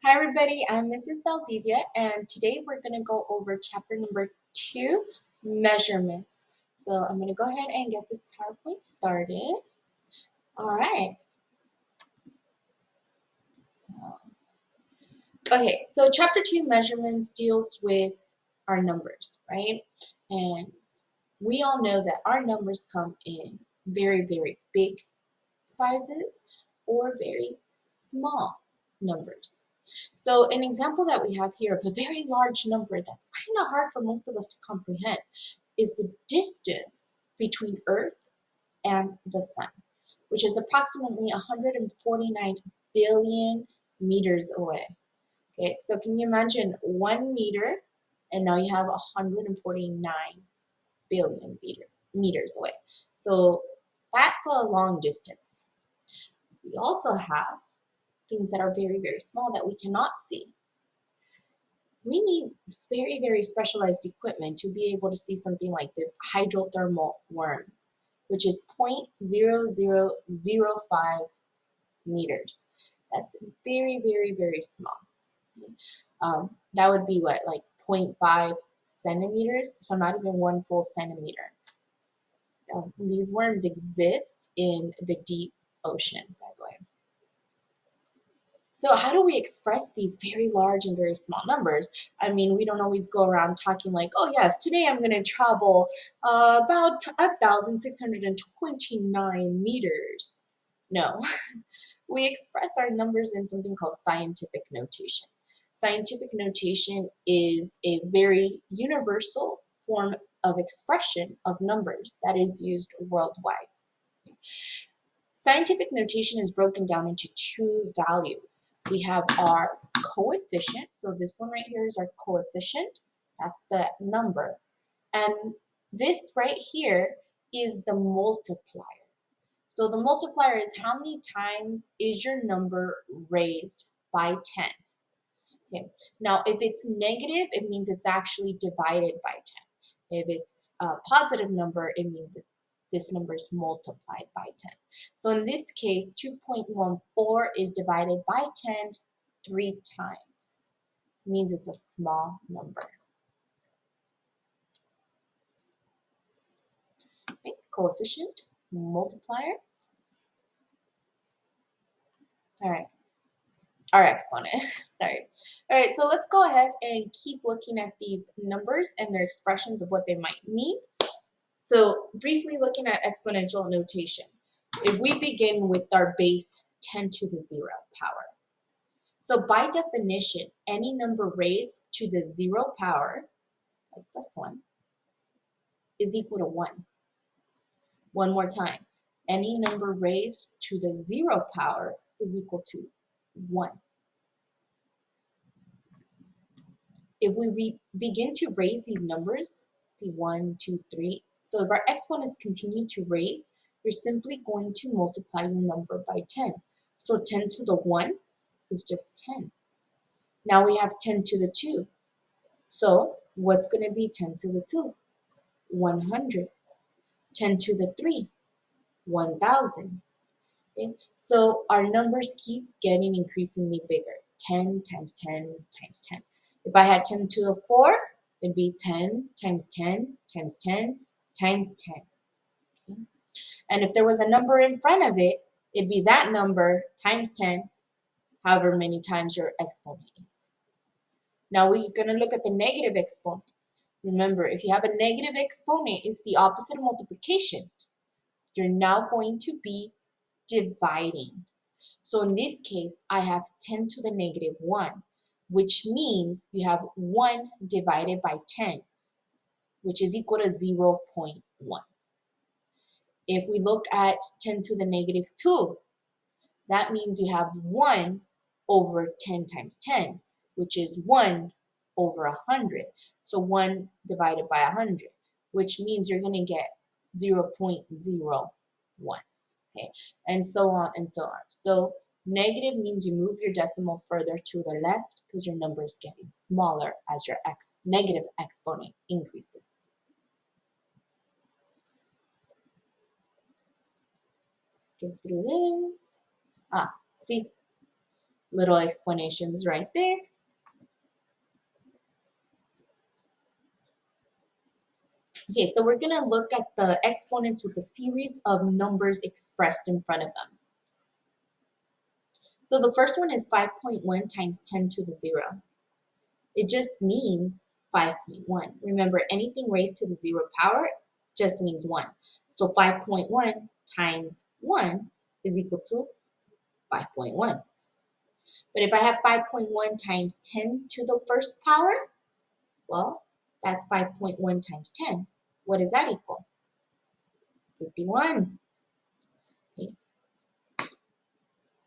Hi everybody, I'm Mrs. Valdivia and today we're going to go over chapter number 2, measurements. So I'm going to go ahead and get this PowerPoint started. Alright, so chapter 2, measurements, deals with our numbers, right? And we all know that our numbers come in very, very big sizes or very small numbers. So an example that we have here of a very large number that's kind of hard for most of us to comprehend is the distance between Earth and the Sun, which is approximately 149 billion meters away. Okay, so can you imagine 1 meter and now you have 149 billion meters away. So that's a long distance. We also have things that are very, very small that we cannot see. We need very, very specialized equipment to be able to see something like this hydrothermal worm, which is 0.0005 meters. That's very, very, very small. That would be what, like 0.5 centimeters, so not even 1 full centimeter. These worms exist in the deep ocean, by the way. So how do we express these very large and very small numbers? I mean, we don't always go around talking like, oh yes, today I'm going to travel about 1,629 meters. No, we express our numbers in something called scientific notation. Scientific notation is a very universal form of expression of numbers that is used worldwide. Scientific notation is broken down into two values. We have our coefficient, so this one right here is our coefficient, that's the number. And this right here is the multiplier. So the multiplier is how many times is your number raised by 10. Okay. Now, if it's negative, it means it's actually divided by 10. If it's a positive number, it means this number is multiplied by 10. So in this case, 2.14 is divided by 10 3 times. It means it's a small number. Okay. Coefficient, multiplier. All right. Our exponent, sorry. All right, so let's go ahead and keep looking at these numbers and their expressions of what they might mean. So briefly looking at exponential notation. If we begin with our base 10 to the 0 power. So by definition, any number raised to the 0 power, like this one, is equal to 1. One more time. Any number raised to the 0 power is equal to 1. If we begin to raise these numbers, see 1, 2, 3. So if our exponents continue to raise, you're simply going to multiply your number by 10. So 10 to the 1 is just 10. Now we have 10 to the 2. So what's going to be 10 to the 2? 100. 10 to the 3, 1,000. Okay? So our numbers keep getting increasingly bigger. 10 times 10 times 10. If I had 10 to the 4, it'd be 10 times 10 times 10 times 10. Okay? And if there was a number in front of it, it'd be that number times 10, however many times your exponent is. Now we're going to look at the negative exponents. Remember, if you have a negative exponent, it's the opposite of multiplication. You're now going to be dividing. So in this case, I have 10 to the negative 1, which means you have 1 divided by 10, which is equal to 0.1. If we look at 10 to the negative 2, that means you have 1 over 10 times 10, which is 1 over 100. So 1 divided by 100, which means you're going to get 0.01. Okay, and so on and so on. So negative means you move your decimal further to the left because your number is getting smaller as your negative exponent increases. Skip through this. See, Little explanations right there. Okay, so we're going to look at the exponents with a series of numbers expressed in front of them. So the first one is 5.1 times 10 to the 0. It just means 5.1. Remember, anything raised to the 0 power just means 1. So 5.1 times 1 is equal to 5.1. But if I have 5.1 times 10 to the first power, well, that's 5.1 times 10. What does that equal? 51. Okay.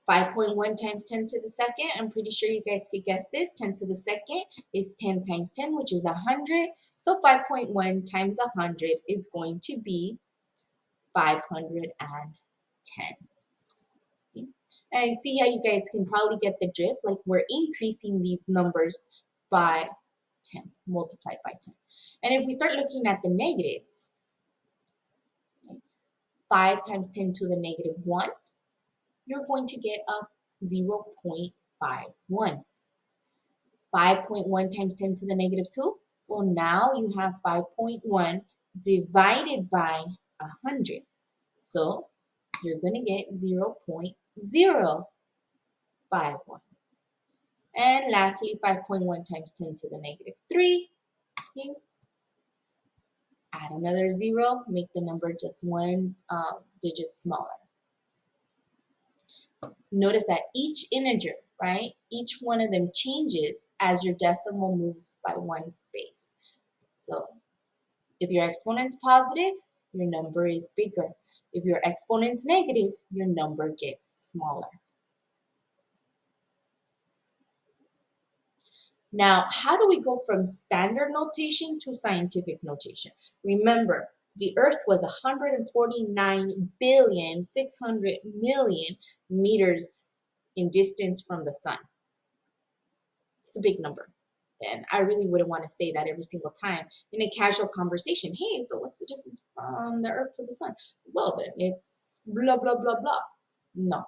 5.1 times 10 to the second, I'm pretty sure you guys could guess this. 10 to the second is 10 times 10, which is 100. So 5.1 times 100 is going to be 510. Okay. And see how you guys can probably get the drift, like we're increasing these numbers by 10, multiplied by 10. And if we start looking at the negatives, okay, 5 times 10 to the negative 1, you're going to get a 0.51. 5.1 times 10 to the negative 2, well, now you have 5.1 divided by 100. So you're going to get 0.051. And lastly, 5.1 times 10 to the negative 3. Okay. Add another 0, make the number just one digit smaller. Notice that each integer, right, each one of them changes as your decimal moves by one space. So if your exponent's positive, your number is bigger. If your exponent's negative, your number gets smaller. Now, how do we go from standard notation to scientific notation? Remember, the Earth was 149,600,000,000 meters in distance from the sun. It's a big number. And I really wouldn't want to say that every single time in a casual conversation. Hey, so what's the difference from the Earth to the sun? Well, then it's blah, blah, blah, blah. No.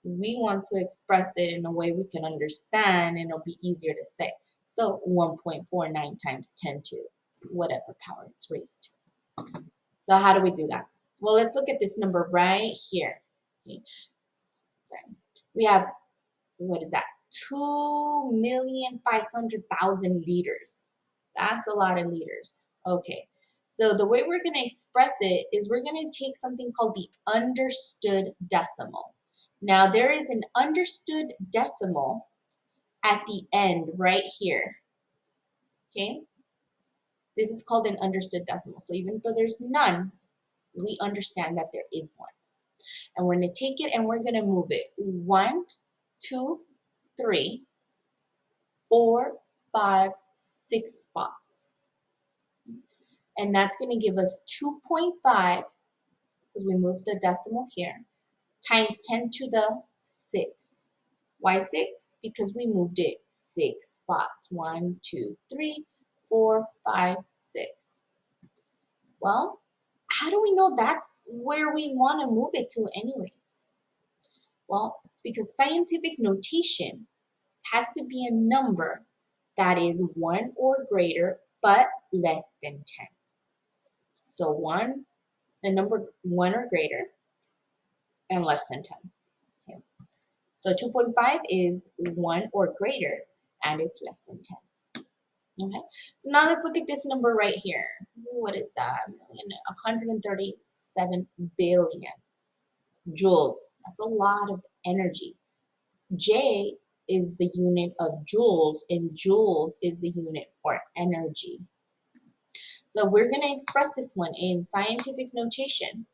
We want to express it in a way we can understand and it'll be easier to say. So 1.49 times 10 to whatever power it's raised to. So how do we do that? Well, let's look at this number right here. Okay. Sorry. We have, what is that? 2,500,000 liters. That's a lot of liters. Okay. So the way we're going to express it is we're going to take something called the understood decimal. Now, there is an understood decimal at the end right here, okay? This is called an understood decimal. So even though there's none, we understand that there is one. And we're going to take it and we're going to move it 1, 2, 3, 4, 5, 6 spots. And that's going to give us 2.5, because we moved the decimal here, times 10 to the 6. Why 6? Because we moved it 6 spots. 1, 2, 3, 4, 5, 6. Well, how do we know that's where we want to move it to anyways? Well, it's because scientific notation has to be a number that is 1 or greater, but less than 10. So a number 1 or greater and less than 10. Okay. So 2.5 is 1 or greater and it's less than 10. Okay, so now let's look at this number right here. What is that? 137 billion joules. That's a lot of energy. J is the unit of joules, and joules is the unit for energy. So if we're going to express this one in scientific notation,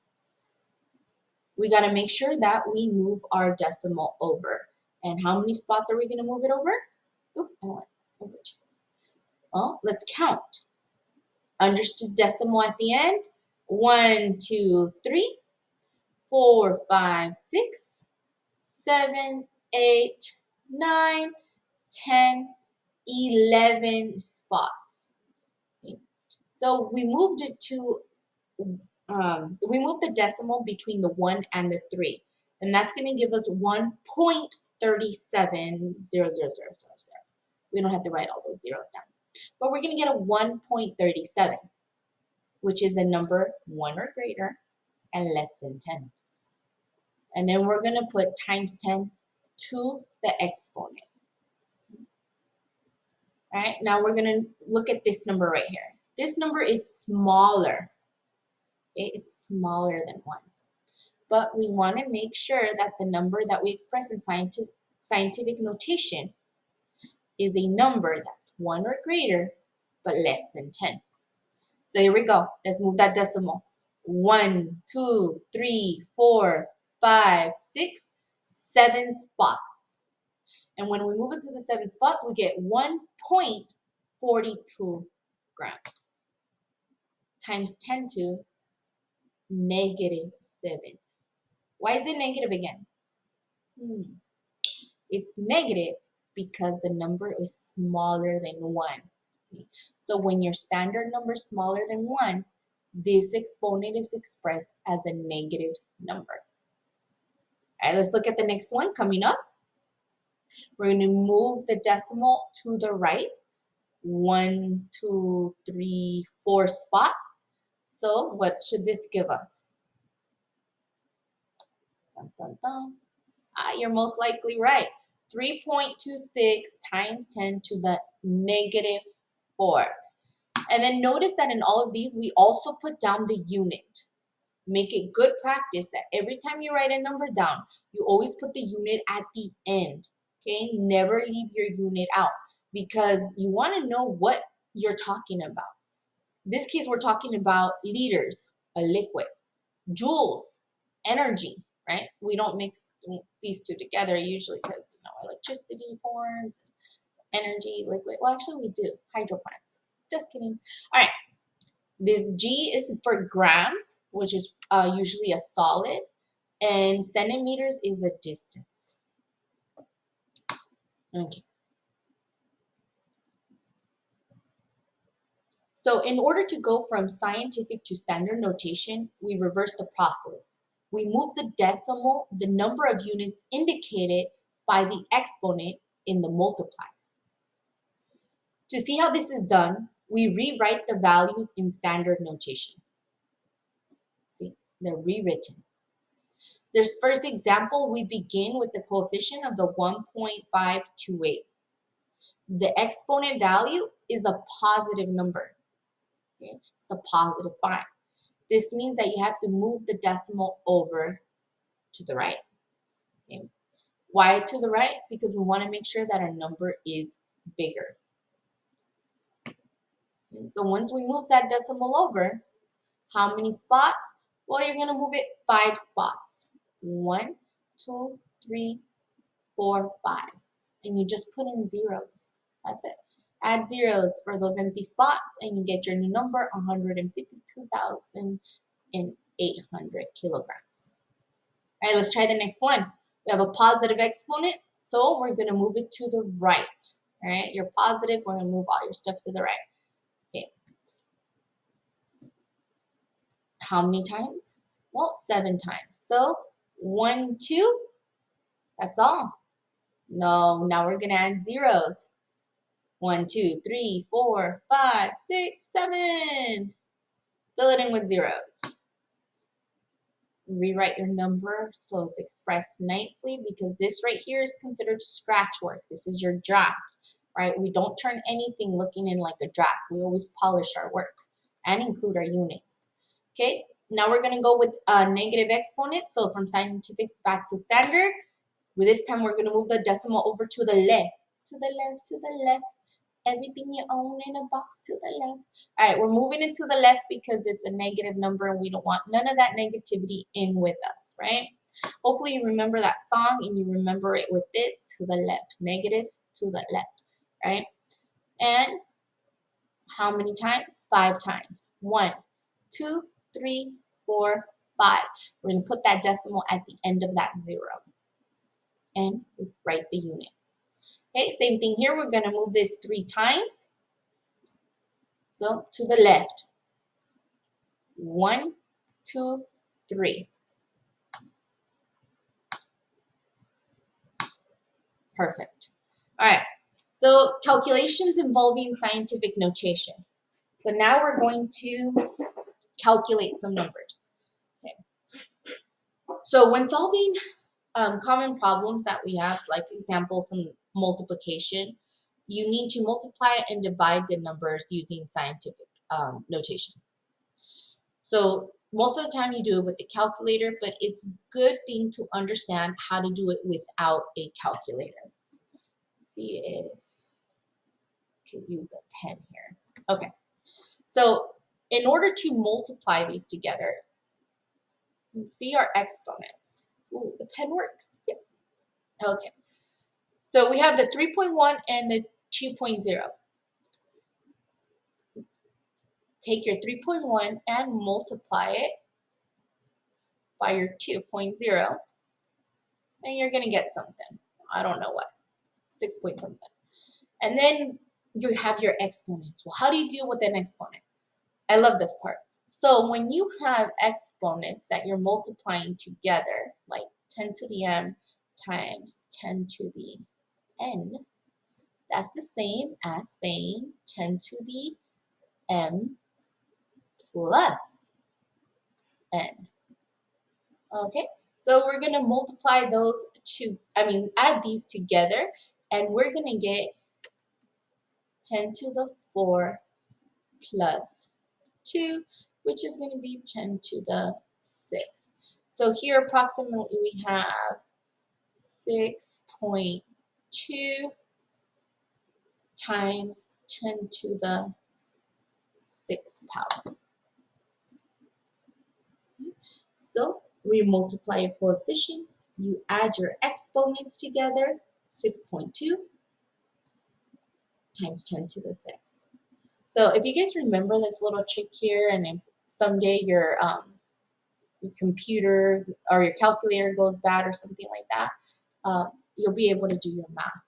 we got to make sure that we move our decimal over. And how many spots are we going to move it over? Oop, I went over 2. Well, let's count. Understood decimal at the end. 1, 2, 3, 4, 5, 6, 7, 8, 9, 10, 11 spots. Okay. So we moved it to, we moved the decimal between the 1 and the 3. And that's going to give us 1.3 1.370000. We don't have to write all those zeros down. But we're going to get a 1.37, which is a number 1 or greater and less than 10. And then we're going to put times 10 to the exponent. All right, now we're going to look at this number right here. This number is smaller. Okay? It's smaller than 1. But we want to make sure that the number that we express in scientific notation is a number that's 1 or greater, but less than 10. So here we go. Let's move that decimal. 1, 2, 3, 4, 5, 6, 7 spots. And when we move it to the 7 spots, we get 1.42 grams times 10 to -7. Why is it negative again? It's negative because the number is smaller than 1. So when your standard number is smaller than 1, this exponent is expressed as a negative number. All right, let's look at the next one coming up. We're going to move the decimal to the right. 1, 2, 3, 4 spots. So what should this give us? Dun, dun, dun. You're most likely right. 3.26 times 10 to the -4. And then notice that in all of these, we also put down the unit. Make it good practice that every time you write a number down, you always put the unit at the end. Okay, never leave your unit out because you want to know what you're talking about. In this case, we're talking about liters, a liquid, joules, energy, right? We don't mix these two together usually because, electricity forms, energy, liquid. Well, actually we do, hydro plants. Just kidding. All right, the G is for grams, which is usually a solid, and centimeters is a distance. Okay. So in order to go from scientific to standard notation, we reverse the process. We move the decimal, the number of units indicated by the exponent in the multiplier. To see how this is done, we rewrite the values in standard notation. See, they're rewritten. This first example, we begin with the coefficient of the 1.528. The exponent value is a positive number. Okay? It's a positive 5. This means that you have to move the decimal over to the right. Okay? Why to the right? Because we want to make sure that our number is bigger. And so once we move that decimal over, how many spots? Well, you're going to move it 5 spots. 1, 2, 3, 4, 5. And you just put in zeros. That's it. Add zeros for those empty spots and you get your new number, 152,800 kilograms. All right, let's try the next one. We have a positive exponent, so we're going to move it to the right. All right, you're positive, we're going to move all your stuff to the right. Okay. How many times? Well, 7 times. So 1, 2, that's all. No, now we're going to add zeros. 1, 2, 3, 4, 5, 6, 7. Fill it in with zeros. Rewrite your number so it's expressed nicely because this right here is considered scratch work. This is your draft, right? We don't turn anything looking in like a draft. We always polish our work and include our units. Okay, now we're going to go with a negative exponent. So from scientific back to standard. With this time, we're going to move the decimal over to the left. To the left, to the left. Everything you own in a box to the left. All right, we're moving it to the left because it's a negative number and we don't want none of that negativity in with us, right? Hopefully you remember that song and you remember it with this, to the left, negative to the left, right? And how many times? 5 times. 1, 2, 3, 4, 5. We're going to put that decimal at the end of that 0 and write the unit. Okay, same thing here. We're going to move this 3 times. So to the left. 1, 2, 3. Perfect. All right. So calculations involving scientific notation. So now we're going to calculate some numbers. Okay. So when solving common problems that we have, like example, some multiplication, you need to multiply and divide the numbers using scientific notation. So most of the time you do it with the calculator, but it's a good thing to understand how to do it without a calculator. Let's see if I can use a pen here. Okay, so in order to multiply these together, let's see our exponents. Ooh, the pen works, yes. Okay, so we have the 3.1 and the 2.0. Take your 3.1 and multiply it by your 2.0, and you're going to get something. I don't know what, 6 point something. And then you have your exponents. Well, how do you deal with an exponent? I love this part. So when you have exponents that you're multiplying together, like 10 to the m times 10 to the n, that's the same as saying 10 to the m plus n. Okay, so we're going to multiply those two, add these together, and we're going to get 10 to the 4 plus 2, which is going to be 10 to the 6. So here approximately we have 6.2 times 10 to the 6th power. So we multiply your coefficients, you add your exponents together, 6.2 times 10 to the 6th. So if you guys remember this little trick here, and if someday your computer or your calculator goes bad or something like that, you'll be able to do your math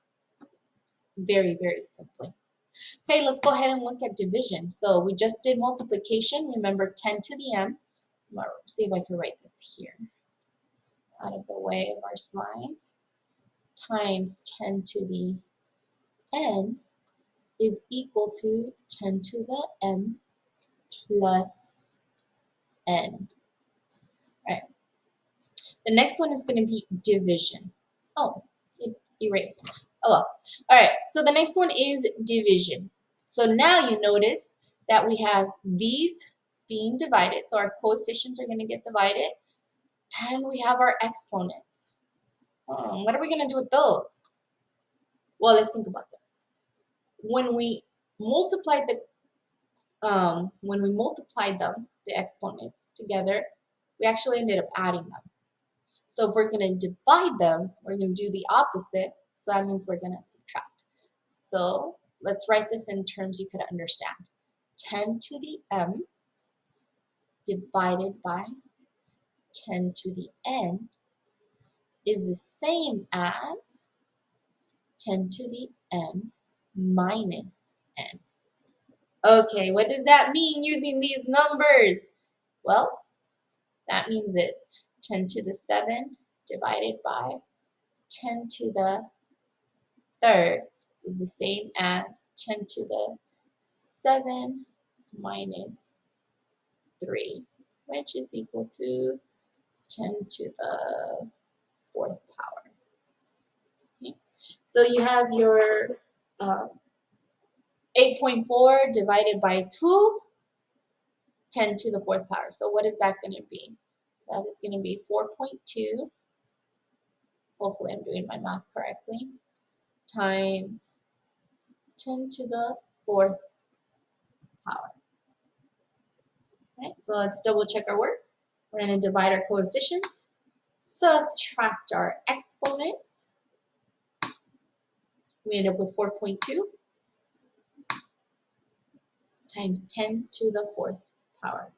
very, very simply. Okay, let's go ahead and look at division. So we just did multiplication. Remember 10 to the m. Let's see if I can write this here out of the way of our slides. Times 10 to the n is equal to 10 to the m plus n. All right. The next one is going to be division. Oh, it erased. Oh well. All right, so the next one is division. So now you notice that we have these being divided. So our coefficients are going to get divided. And we have our exponents. What are we going to do with those? Well, let's think about this. When we multiplied them, the exponents together, we actually ended up adding them. So if we're going to divide them, we're going to do the opposite. So that means we're going to subtract. So let's write this in terms you could understand. 10 to the m divided by 10 to the n is the same as 10 to the m minus n. Okay, what does that mean using these numbers? Well, that means this. 10 to the 7 divided by 10 to the third is the same as 10 to the 7 minus 3, which is equal to 10 to the 4th power. Okay. So you have your 8.4 divided by 2, 10 to the 4th power. So what is that going to be? That is going to be 4.2. Hopefully I'm doing my math correctly. Times 10 to the 4th power. Right, so let's double check our work. We're going to divide our coefficients, subtract our exponents. We end up with 4.2 times 10 to the 4th power.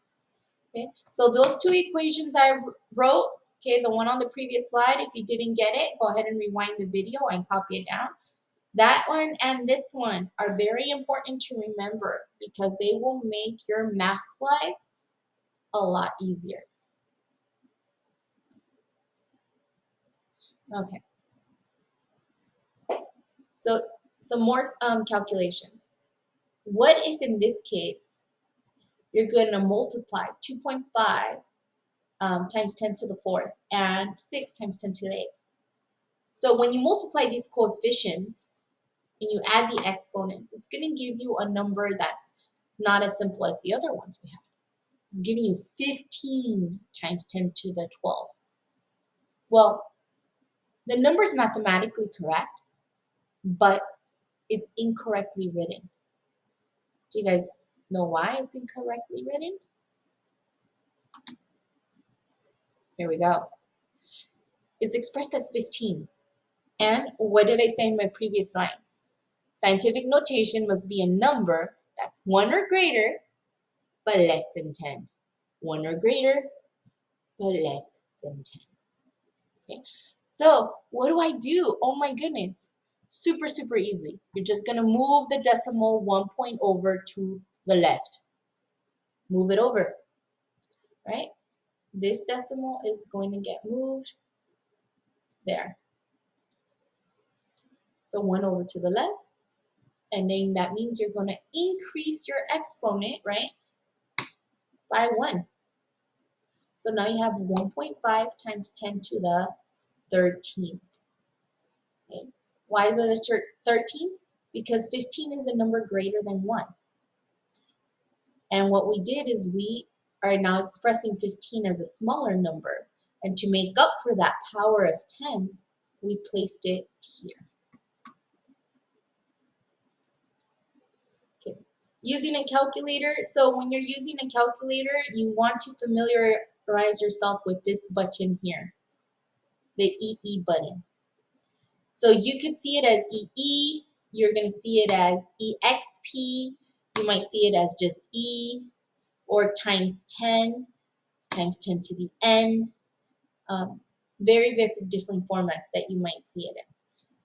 Okay, so those two equations I wrote, okay, the one on the previous slide, if you didn't get it, go ahead and rewind the video and copy it down. That one and this one are very important to remember because they will make your math life a lot easier. Okay. So some more calculations. What if in this case, you're going to multiply 2.5 times 10 to the fourth and 6 times 10 to the eighth. So when you multiply these coefficients and you add the exponents, it's going to give you a number that's not as simple as the other ones we have. It's giving you 15 times 10 to the 12th. Well, the number is mathematically correct, but it's incorrectly written. Do you guys know why it's incorrectly written? Here we go. It's expressed as 15. And what did I say in my previous slides? Scientific notation must be a number that's 1 or greater, but less than 10. 1 or greater, but less than 10. Okay? So what do I do? Oh my goodness. Super, super easy. You're just going to move the decimal 1 point over to the left. Move it over, right? This decimal is going to get moved there. So 1 over to the left. And then that means you're going to increase your exponent, right, by 1. So now you have 1.5 times 10 to the 13th. Okay. Why the 13th? Because 15 is a number greater than 1. And what we did is we are now expressing 15 as a smaller number. And to make up for that power of 10, we placed it here. Okay. Using a calculator. So when you're using a calculator, you want to familiarize yourself with this button here, the EE button. So you could see it as EE, you're going to see it as EXP, you might see it as just E, or times 10 to the N. Very, very different formats that you might see it in.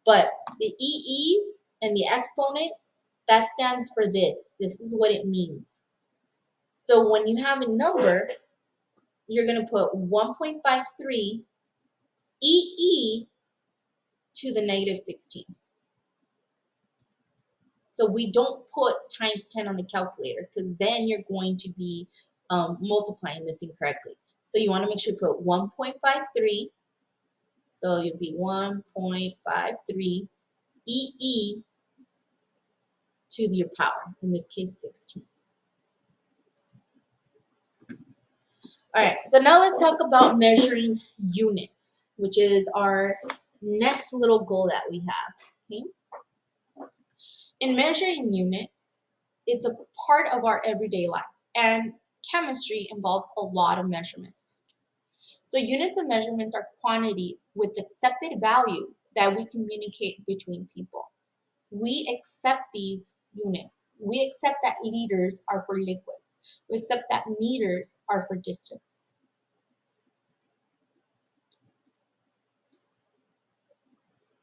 But the EEs and the exponents, that stands for this. This is what it means. So when you have a number, you're going to put 1.53 EE to the negative 16. So we don't put times 10 on the calculator because then you're going to be multiplying this incorrectly. So you want to make sure you put 1.53. So you'll be 1.53 EE to your power, in this case 16. All right, so now let's talk about measuring units, which is our next little goal that we have. Okay? In measuring units, it's a part of our everyday life, and chemistry involves a lot of measurements. So units of measurements are quantities with accepted values that we communicate between people. We accept these units. We accept that liters are for liquids. We accept that meters are for distance.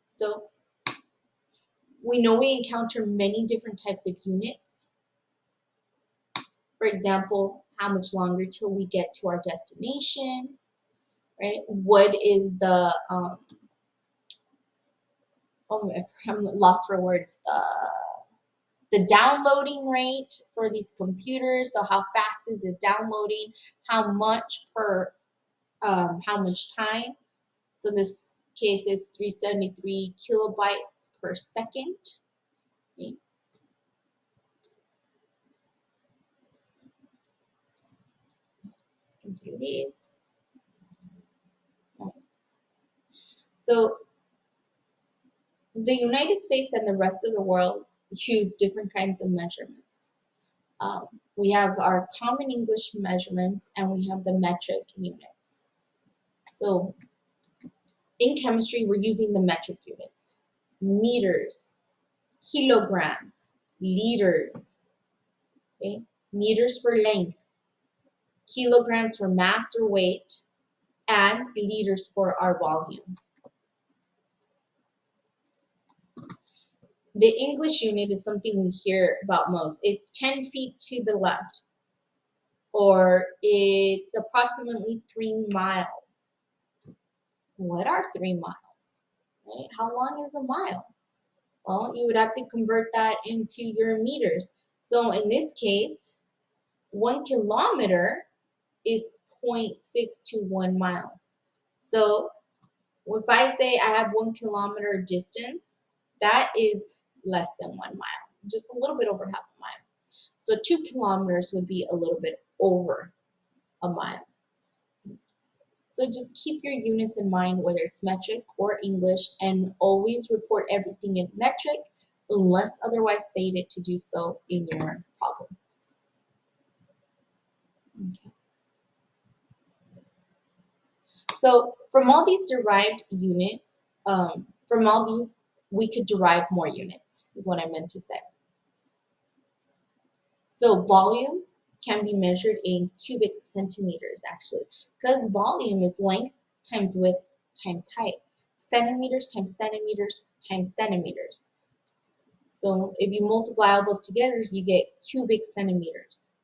So we know we encounter many different types of units. For example, how much longer till we get to our destination, right? What is the, I'm lost for words, the downloading rate for these computers. So how fast is it downloading? How much per, how much time? So in this case, it's 373 kilobytes per second. Okay. Let's do these. So the United States and the rest of the world use different kinds of measurements. We have our common English measurements and we have the metric units. So in chemistry, we're using the metric units. Meters, kilograms, liters, okay? Meters for length, kilograms for mass or weight, and liters for our volume. The English unit is something we hear about most. It's 10 feet to the left, or it's approximately 3 miles. What are 3 miles? Right? How long is a mile? Well, you would have to convert that into your meters. So in this case, 1 kilometer is 0.621 miles. So if I say I have 1 kilometer distance, that is less than 1 mile, just a little bit over half a mile. So 2 kilometers would be a little bit over a mile. So just keep your units in mind, whether it's metric or English, and always report everything in metric unless otherwise stated to do so in your problem. Okay. So from all these derived units, from all these, we could derive more units, is what I meant to say. So volume can be measured in cubic centimeters, actually, because volume is length times width times height. Centimeters times centimeters times centimeters. So if you multiply all those together, you get cubic centimeters.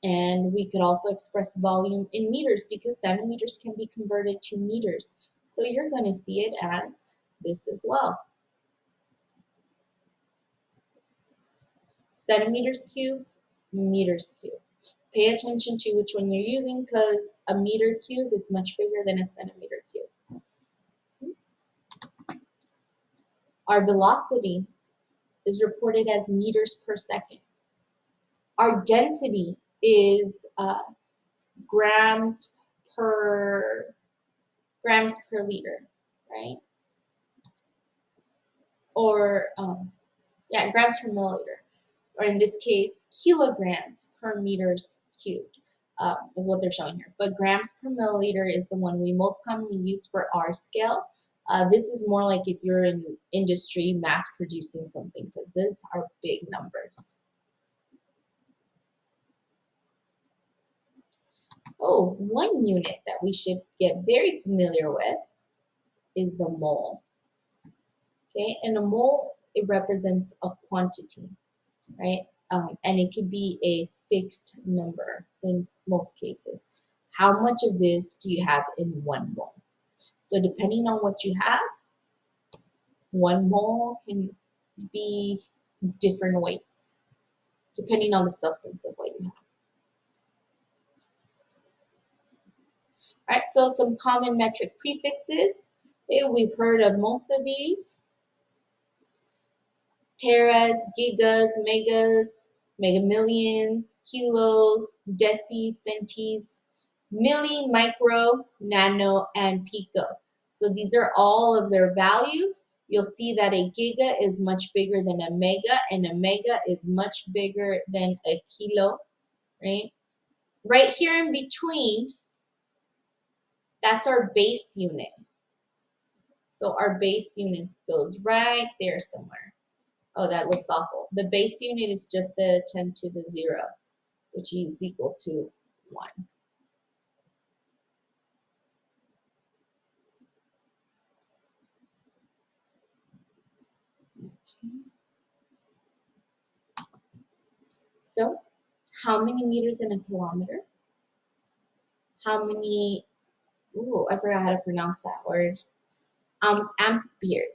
And we could also express volume in meters because centimeters can be converted to meters. So you're going to see it as this as well. Centimeters cubed, meters cubed. Pay attention to which one you're using because a meter cube is much bigger than a centimeter cube. Our velocity is reported as meters per second. Our density is grams per liter, right? Or yeah, grams per milliliter, or in this case, kilograms per meters cubed is what they're showing here. But grams per milliliter is the one we most commonly use for our scale. This is more like if you're in industry mass producing something, because these are big numbers. Oh, one unit that we should get very familiar with is the mole. Okay, and a mole, it represents a quantity, right? And it could be a fixed number in most cases. How much of this do you have in 1 mole? So depending on what you have, 1 mole can be different weights, depending on the substance of what you have. All right, so some common metric prefixes. Okay, we've heard of most of these. Teras, gigas, megas, megamillions, kilos, decis, centis, milli, micro, nano, and pico. So these are all of their values. You'll see that a giga is much bigger than a mega, and a mega is much bigger than a kilo, right? Right here in between, that's our base unit. So our base unit goes right there somewhere. Oh, that looks awful. The base unit is just the 10 to the 0, which is equal to 1. Okay. So, how many meters in a kilometer? How many, I forgot how to pronounce that word. Amperes.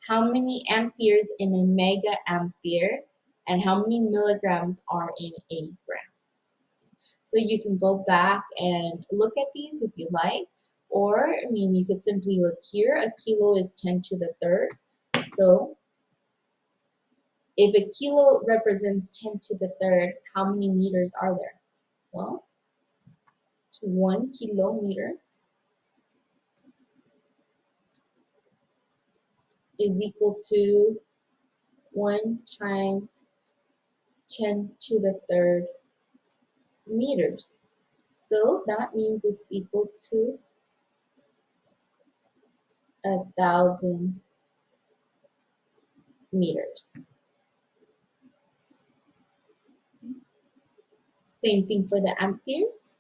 How many amperes in a mega ampere? And how many milligrams are in a gram? So you can go back and look at these if you like, or I mean, you could simply look here. A kilo is 10 to the third. So if a kilo represents 10 to the third, how many meters are there? Well, 1 kilometer is equal to 1 times 10 to the third meters. So that means it's equal to 1,000 meters. Same thing for the amperes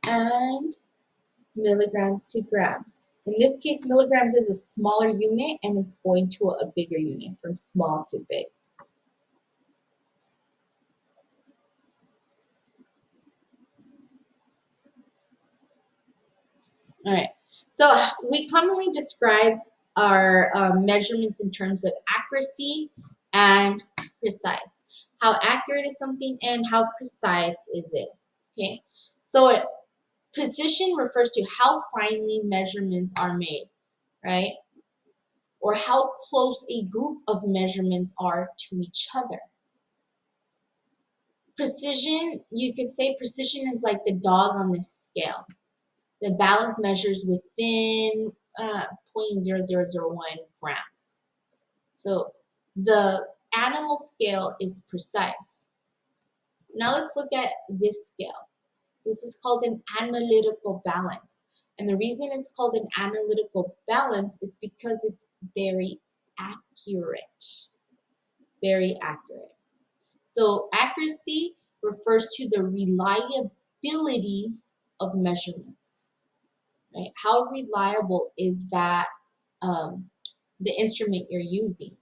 and milligrams to grams. In this case, milligrams is a smaller unit and it's going to a bigger unit from small to big. All right, So we commonly describe our measurements in terms of accuracy and precise. How accurate is something and how precise is it? Okay. So precision refers to how finely measurements are made, right? Or how close a group of measurements are to each other. Precision, you could say precision is like the dog on the scale. The balance measures within 0.0001 grams. So the animal scale is precise. Now let's look at this scale. This is called an analytical balance. And the reason it's called an analytical balance is because it's very accurate. Very accurate. So accuracy refers to the reliability of measurements. Right? How reliable is that the instrument you're using?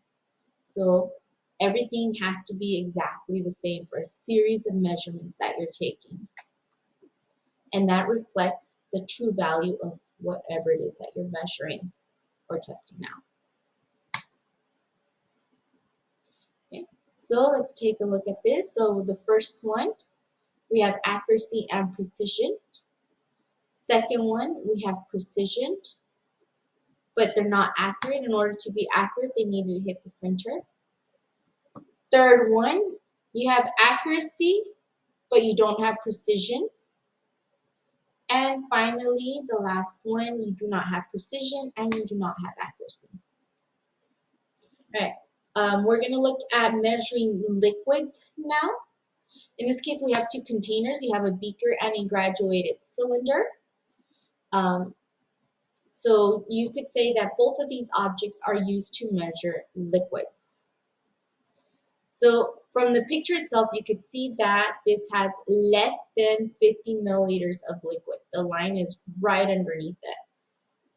So everything has to be exactly the same for a series of measurements that you're taking. And that reflects the true value of whatever it is that you're measuring or testing out. Okay. So let's take a look at this. So the first one, we have accuracy and precision. Second one, we have precision, but they're not accurate. In order to be accurate, they needed to hit the center. Third one, you have accuracy, but you don't have precision. And finally, the last one, you do not have precision and you do not have accuracy. All right, we're going to look at measuring liquids now. In this case, we have two containers. You have a beaker and a graduated cylinder. So you could say that both of these objects are used to measure liquids. So from the picture itself, you could see that this has less than 50 milliliters of liquid. The line is right underneath it.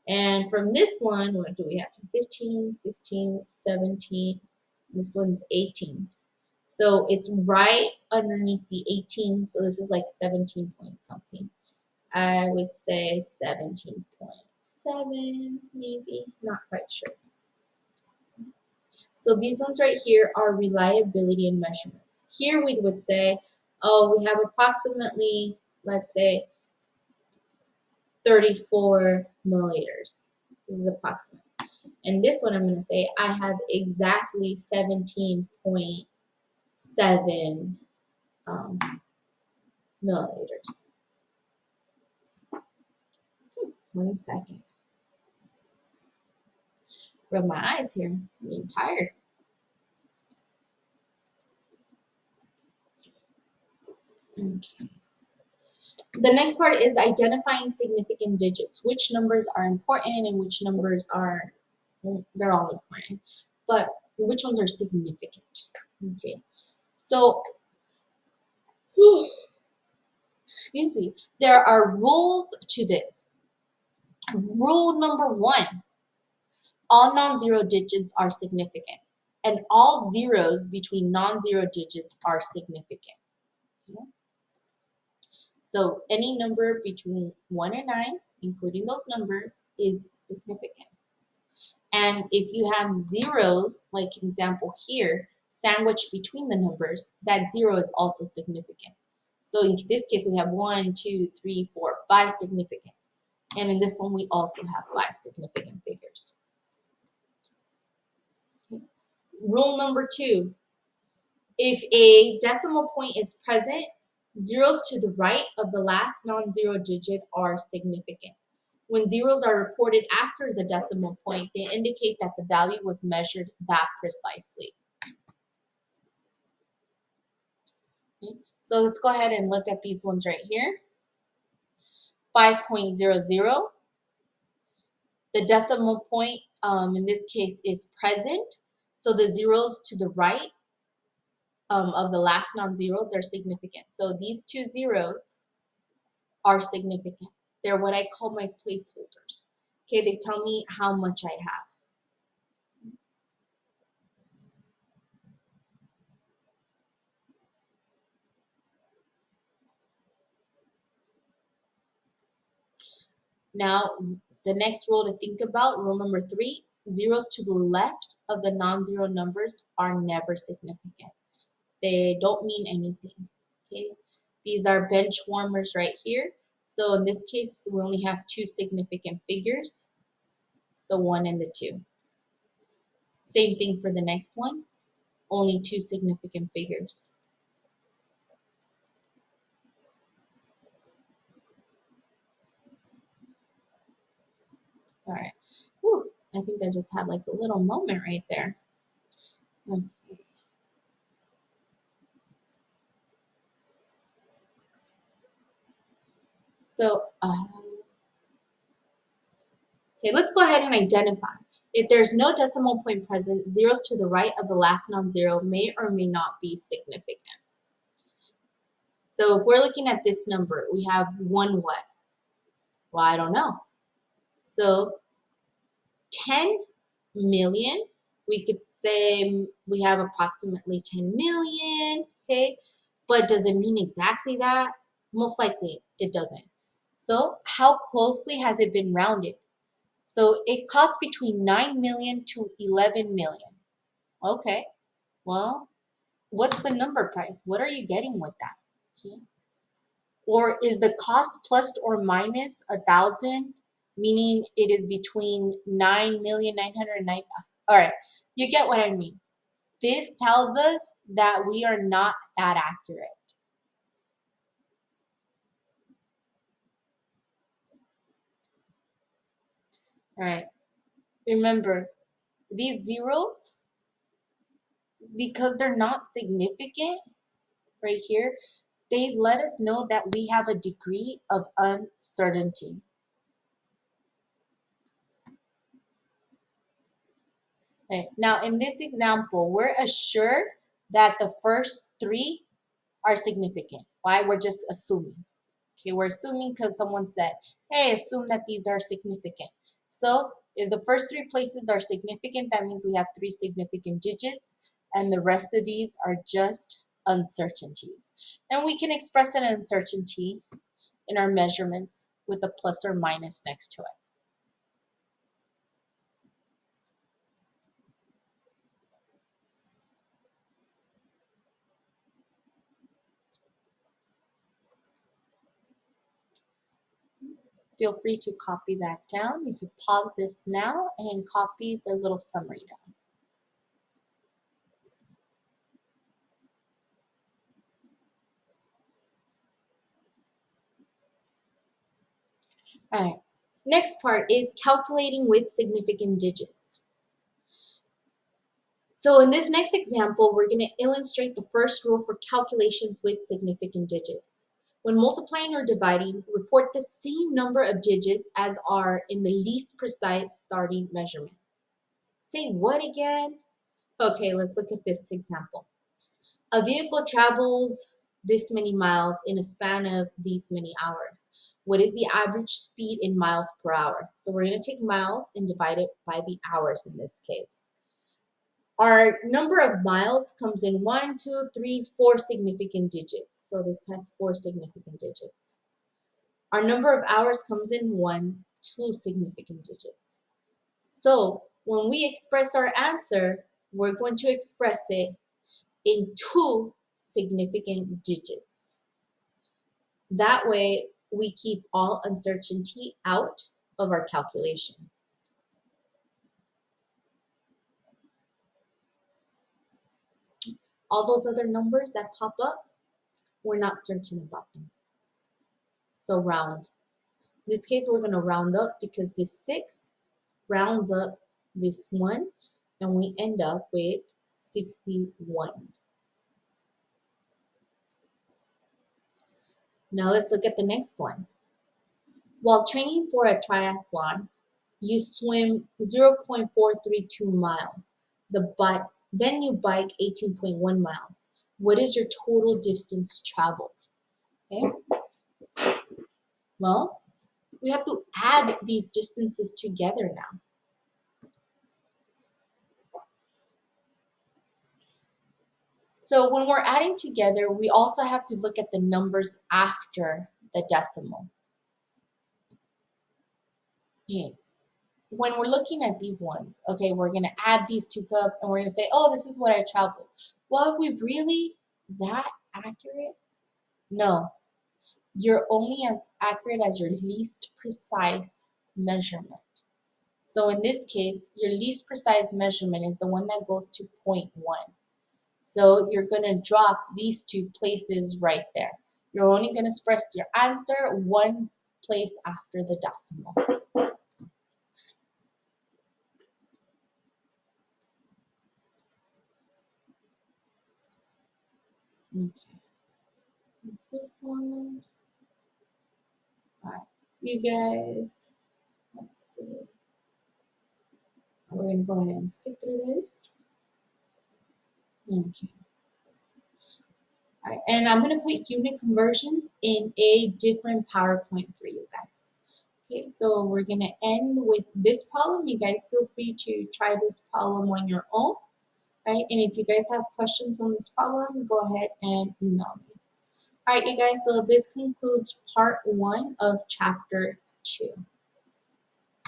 And from this one, what do we have? 15, 16, 17, this one's 18. So it's right underneath the 18, so this is like 17 point something. I would say 17.7, maybe, not quite sure. So these ones right here are reliability and measurements. Here we would say, oh, we have approximately, let's say, 34 milliliters. This is approximate. And this one I'm going to say I have exactly 17.7 milliliters. 1 second. Rub my eyes here. I'm getting tired. Okay. The next part is identifying significant digits. Which numbers are important and which numbers are, well, they're all important, but which ones are significant? Okay. So, excuse me, there are rules to this. Rule number 1, all non-zero digits are significant, and all zeros between non-zero digits are significant. Okay? So any number between 1 and 9, including those numbers, is significant. And if you have zeros, like example here, sandwiched between the numbers, that 0 is also significant. So in this case, we have 1, 2, 3, 4, 5 significant. And in this one, we also have 5 significant figures. Okay. Rule number 2, if a decimal point is present, zeros to the right of the last non-zero digit are significant. When zeros are reported after the decimal point, they indicate that the value was measured that precisely. Okay. So let's go ahead and look at these ones right here. 5.00. The decimal point in this case is present. So the zeros to the right of the last non-zero, they're significant. So these two zeros are significant. They're what I call my placeholders. Okay, they tell me how much I have. Now, The next rule to think about, rule number 3, zeros to the left of the non-zero numbers are never significant. They don't mean anything, okay? These are bench warmers right here. So in this case, we only have 2 significant figures, the 1 and the 2. Same thing for the next one, only 2 significant figures. All right. Whew, I think I just had like a little moment right there. Okay. So, okay, let's go ahead and identify. If there's no decimal point present, zeros to the right of the last non-zero may or may not be significant. So if we're looking at this number, we have 1 what? Well, I don't know. So 10 million, we could say we have approximately 10 million, okay? But does it mean exactly that? Most likely it doesn't. So how closely has it been rounded? So it costs between 9 million to 11 million. Okay, well, what's the number price? What are you getting with that? Okay. Or is the cost plus or minus 1,000, meaning it is between 9,909,000? All right, you get what I mean. This tells us that we are not that accurate. All right, remember, these zeros, because they're not significant right here, they let us know that we have a degree of uncertainty. Okay. Now, in this example, we're assured that the first 3 are significant. Why? We're just assuming. Okay, we're assuming because someone said, hey, assume that these are significant. So if the first 3 places are significant, that means we have 3 significant digits, and the rest of these are just uncertainties. And we can express an uncertainty in our measurements with a plus or minus next to it. Feel free to copy that down. You can pause this now and copy the little summary down. All right, next part is calculating with significant digits. So in this next example, we're going to illustrate the first rule for calculations with significant digits. When multiplying or dividing, report the same number of digits as are in the least precise starting measurement. Say what again? Okay, let's look at this example. A vehicle travels this many miles in a span of these many hours. What is the average speed in miles per hour? So we're going to take miles and divide it by the hours in this case. Our number of miles comes in 1, 2, 3, 4 significant digits. So this has 4 significant digits. Our number of hours comes in 1, 2 significant digits. So when we express our answer, we're going to express it in 2 significant digits. That way, we keep all uncertainty out of our calculation. All those other numbers that pop up, we're not certain about them. So round. In this case, we're going to round up because this 6 rounds up this 1, and we end up with 61. Now let's look at the next one. While training for a triathlon, you swim 0.432 miles. Then you bike 18.1 miles. What is your total distance traveled? Okay. Well, we have to add these distances together now. So when we're adding together, we also have to look at the numbers after the decimal. Okay. When we're looking at these ones, okay, we're going to add these two up and we're going to say, oh, this is what I traveled. Well, are we really that accurate? No, you're only as accurate as your least precise measurement. So in this case, your least precise measurement is the one that goes to 0.1. So you're going to drop these two places right there. You're only going to express your answer one place after the decimal. Okay, what's this one? All right, you guys, let's see. We're going to go ahead and skip through this. Okay. All right, and I'm going to put unit conversions in a different PowerPoint for you guys. Okay, so we're going to end with this problem. You guys feel free to try this problem on your own, right? And if you guys have questions on this problem, go ahead and email me. All right, you guys, so this concludes part 1 of chapter 2.